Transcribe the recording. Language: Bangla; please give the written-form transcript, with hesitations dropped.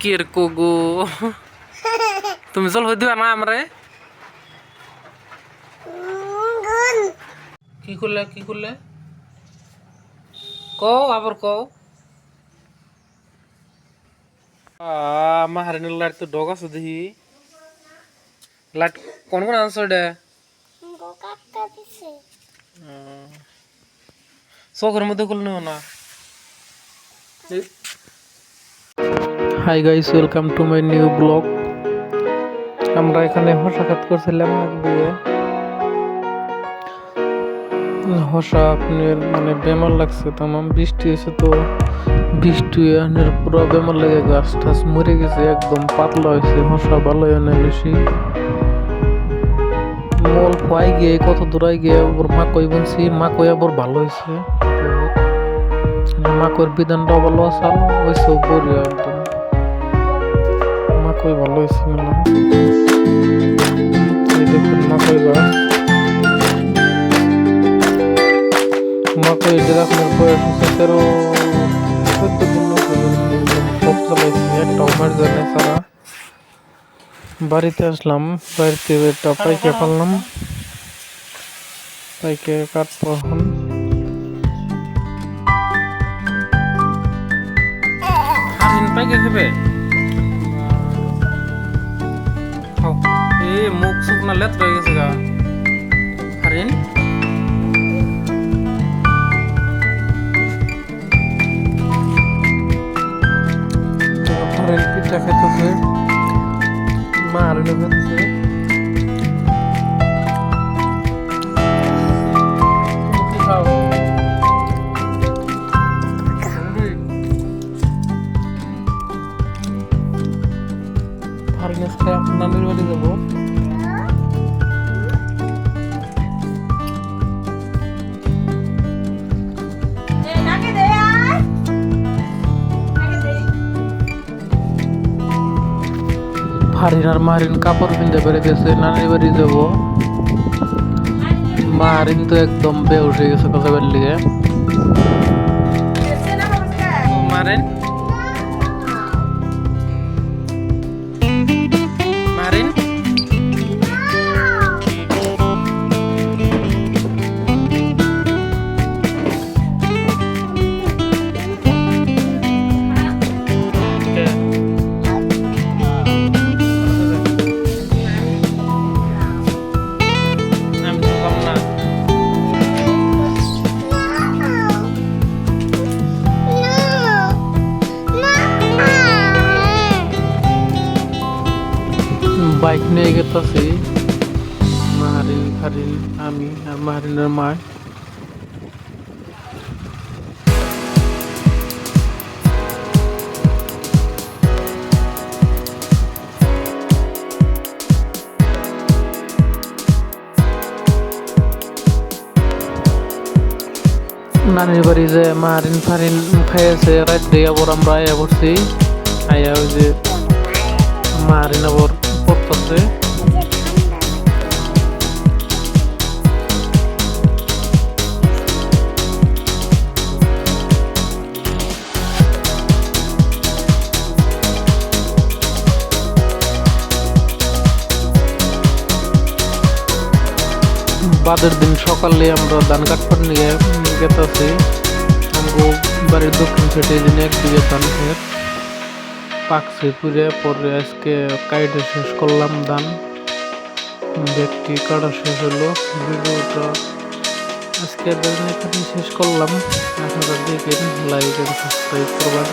কিরকো তুমি জল হয়ে দিবা না আমরে কি করলে কও আবার কও আমার হারিনের লাইট তো ডগ আছে দেখি লাইট কোন আনছো এটা চোখের মধ্যে খুললে না hi guys welcome to my new blog আমরা এখানে হসাখাত করছিলাম হসা আপনার মানে বেমার লাগছে তামাম বৃষ্টি হয়েছে তো বৃষ্টি পুরো বেমার লেগে গাছ টাছ মরে গেছে একদম পাতলা হয়েছে হসা ভালো হয় না বেশি মল খোয়াই গিয়ে কত দূরাই গিয়ে ওর মাকই বলছি মাকই আবার ভালো হয়েছে মাকইয়ের বিধানটাও ভালো আসাল হয়েছে বড়িয়া একদম মাকই ভালো হয়েছে মেলা এই দেখুন মাকই গাছ মাকই যেটা আপনার বয়স হচ্ছে 14 দিন সব চালাইছি একটাও মার যায় সারা বাড়িতে আসলাম বাড়িতে একটা পাইকে ফেললাম পাইকে কাটবো এখন পাইকে খাবে এই মুখ সুখ না লেট রয়ে গেছে গা হারিন হারিন পিঠা খেতেছে মা হারিনে খেতেছে কি খাও হারিন আজকে নানির বাড়ি যাবো হারিন আর মারিন কাপড় কিনতে পেরে গেছে নানির বাড়ি যাবো মারিন তো একদম বেউস হয়ে গেছে কথা বললি মারিন মারিন বাইক নিয়ে গেতেছি মাহারিন হারিন আমি আর মাহারিনের মা নানির বাড়ি যে মাহারিন ফারিন খাইছে রাত দিয়ে আবার আমরা আয়া করছি আয়া ওই যে মাহারিন আবার পড়তেছে বাদের দিন সকালে আমরা ধান কাটপার নিয়ে গেতেছি আমগো বাড়ির দক্ষিণ সাইডে দিন একদিকে ধান ক্ষেত পাকছে পুরে পরে আজকে কাইটে শেষ করলাম ধান ব্যক্তি কাটা শেষ হলো ভিডিওটা আজকে এখানে শেষ করলাম আপনারা দেখেন লাইক এন্ড সাবস্ক্রাইব করবেন।